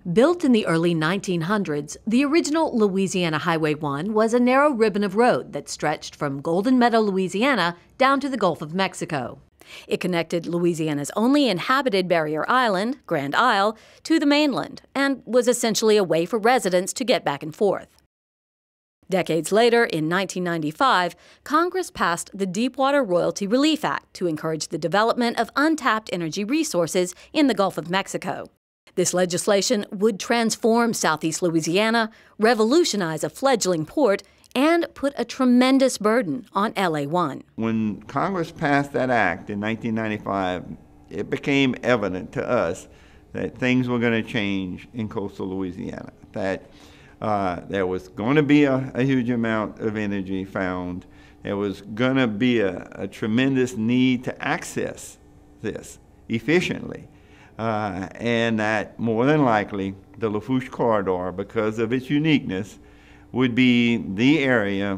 Built in the early 1900s, the original Louisiana Highway 1 was a narrow ribbon of road that stretched from Golden Meadow, Louisiana, down to the Gulf of Mexico. It connected Louisiana's only inhabited barrier island, Grand Isle, to the mainland, and was essentially a way for residents to get back and forth. Decades later, in 1995, Congress passed the Deepwater Royalty Relief Act to encourage the development of untapped energy resources in the Gulf of Mexico. This legislation would transform Southeast Louisiana, revolutionize a fledgling port, and put a tremendous burden on LA1. When Congress passed that act in 1995, it became evident to us that things were going to change in coastal Louisiana, that there was going to be a huge amount of energy found. There was going to be a tremendous need to access this efficiently. And that more than likely the Lafourche corridor, because of its uniqueness, would be the area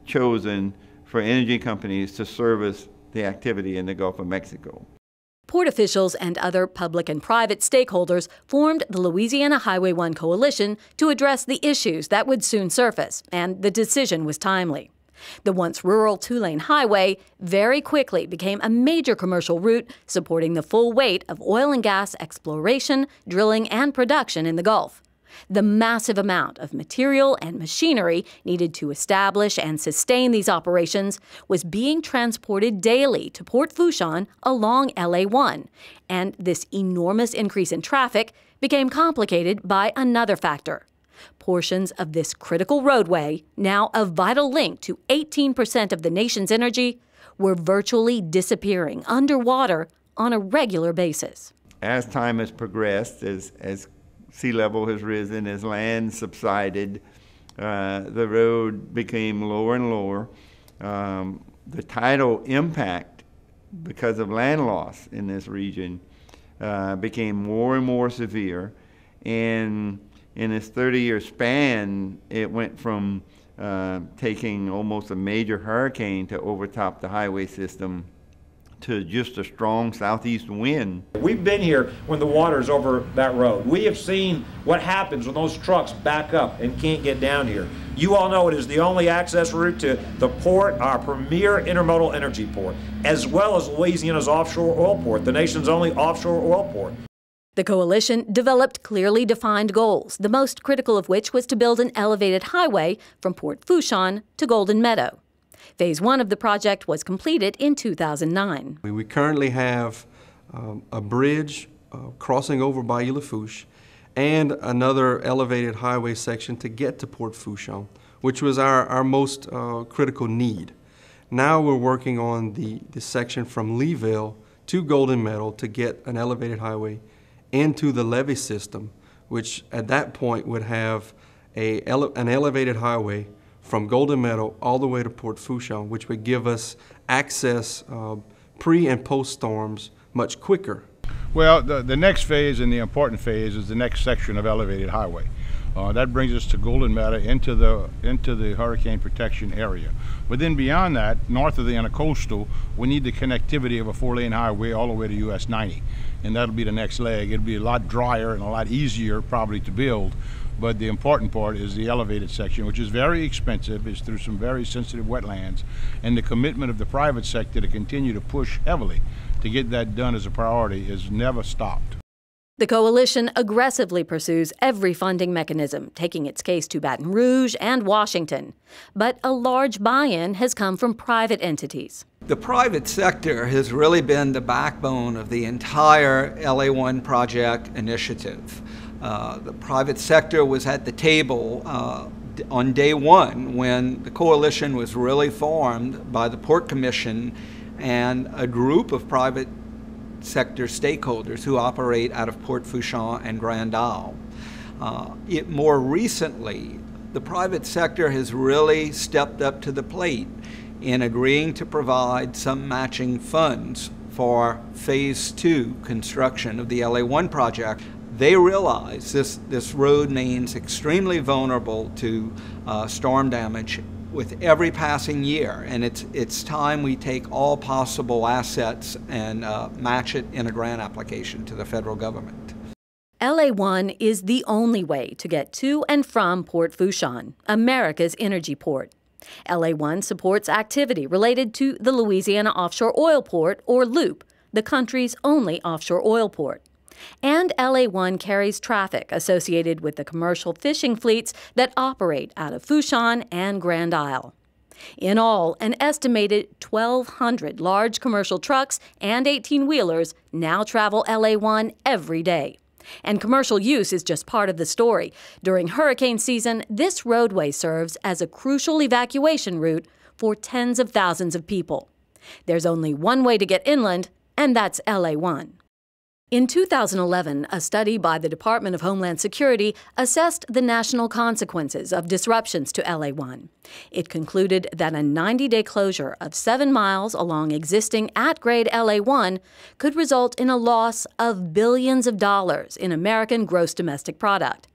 chosen for energy companies to service the activity in the Gulf of Mexico. Port officials and other public and private stakeholders formed the Louisiana Highway 1 Coalition to address the issues that would soon surface, and the decision was timely. The once rural two-lane highway very quickly became a major commercial route supporting the full weight of oil and gas exploration, drilling, and production in the Gulf. The massive amount of material and machinery needed to establish and sustain these operations was being transported daily to Port Fourchon along LA1, and this enormous increase in traffic became complicated by another factor. Portions of this critical roadway, now a vital link to 18% of the nation's energy, were virtually disappearing underwater on a regular basis. As time has progressed, as sea level has risen, as land subsided, the road became lower and lower. The tidal impact, because of land loss in this region, became more and more severe. And in this 30-year span, it went from taking almost a major hurricane to overtop the highway system to just a strong southeast wind. We've been here when the water's over that road. We have seen what happens when those trucks back up and can't get down here. You all know it is the only access route to the port, our premier intermodal energy port, as well as Louisiana's offshore oil port, the nation's only offshore oil port. The coalition developed clearly defined goals, the most critical of which was to build an elevated highway from Port Fourchon to Golden Meadow. Phase 1 of the project was completed in 2009. We currently have a bridge crossing over Bayou Lafourche and another elevated highway section to get to Port Fourchon, which was our most critical need. Now we're working on the section from Leeville to Golden Meadow to get an elevated highway into the levee system, which at that point would have an elevated highway from Golden Meadow all the way to Port Fourchon, which would give us access pre- and post-storms much quicker. Well, the next phase and the important phase is the next section of elevated highway. That brings us to Golden Meadow into the hurricane protection area. But then beyond that, north of the Intercoastal, we need the connectivity of a 4-lane highway all the way to US 90. And that'll be the next leg. It'll be a lot drier and a lot easier probably to build. But the important part is the elevated section, which is very expensive. It's through some very sensitive wetlands. And the commitment of the private sector to continue to push heavily to get that done as a priority has never stopped. The coalition aggressively pursues every funding mechanism, taking its case to Baton Rouge and Washington. But a large buy-in has come from private entities. The private sector has really been the backbone of the entire LA1 project initiative. The private sector was at the table on day one when the coalition was really formed by the Port Commission and a group of private sector stakeholders who operate out of Port Fourchon and Grand Isle. More recently, the private sector has really stepped up to the plate in agreeing to provide some matching funds for Phase 2 construction of the LA1 project. They realize this road remains extremely vulnerable to storm damage with every passing year, and it's time we take all possible assets and match it in a grant application to the federal government. LA1 is the only way to get to and from Port Fourchon, America's energy port. LA1 supports activity related to the Louisiana Offshore Oil Port, or LOOP, the country's only offshore oil port. And LA1 carries traffic associated with the commercial fishing fleets that operate out of Fourchon and Grand Isle. In all, an estimated 1,200 large commercial trucks and 18-wheelers now travel LA1 every day. And commercial use is just part of the story. During hurricane season, this roadway serves as a crucial evacuation route for tens of thousands of people. There's only one way to get inland, and that's LA1. In 2011, a study by the Department of Homeland Security assessed the national consequences of disruptions to LA1. It concluded that a 90-day closure of 7 miles along existing at-grade LA1 could result in a loss of billions of dollars in American gross domestic product.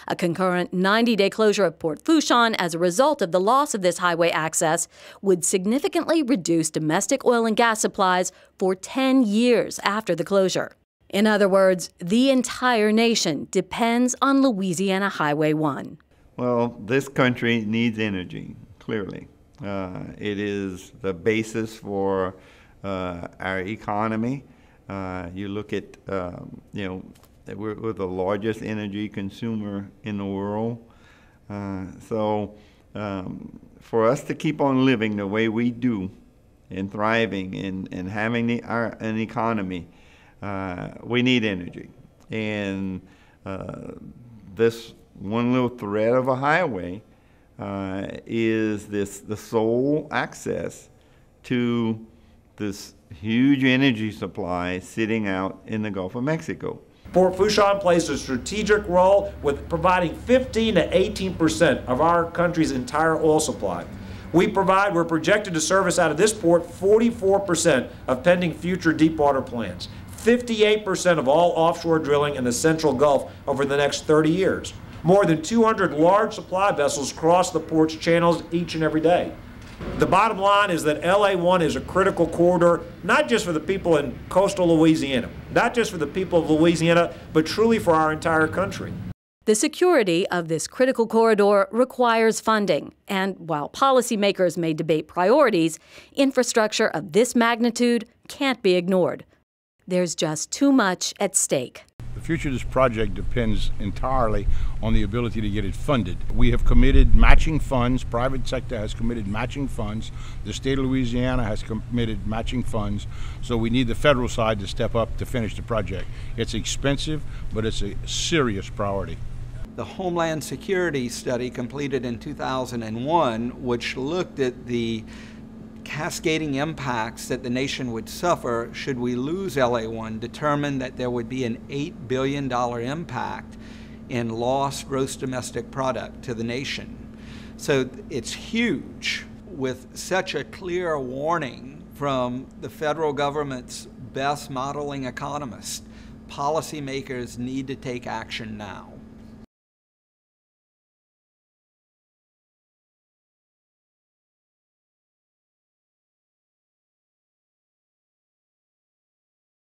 A concurrent 90-day closure of Port Fourchon as a result of the loss of this highway access would significantly reduce domestic oil and gas supplies for 10 years after the closure. In other words, the entire nation depends on Louisiana Highway 1. Well, this country needs energy, clearly. It is the basis for our economy. You look at, we're the largest energy consumer in the world. So for us to keep on living the way we do and thriving and having an economy, we need energy. And this one little thread of a highway is the sole access to this huge energy supply sitting out in the Gulf of Mexico. Port Fourchon plays a strategic role with providing 15 to 18% of our country's entire oil supply. We're projected to service out of this port 44% of pending future deepwater plants, 58% of all offshore drilling in the Central Gulf over the next 30 years. More than 200 large supply vessels cross the port's channels each and every day. The bottom line is that LA1 is a critical corridor, not just for the people in coastal Louisiana, not just for the people of Louisiana, but truly for our entire country. The security of this critical corridor requires funding, and while policymakers may debate priorities, infrastructure of this magnitude can't be ignored. There's just too much at stake. The future of this project depends entirely on the ability to get it funded. We have committed matching funds. Private sector has committed matching funds. The state of Louisiana has committed matching funds. So we need the federal side to step up to finish the project. It's expensive, but it's a serious priority. The Homeland Security study completed in 2001, which looked at the cascading impacts that the nation would suffer should we lose LA1, determined that there would be an $8 billion impact in lost gross domestic product to the nation. So it's huge. With such a clear warning from the federal government's best modeling economists, policymakers need to take action now.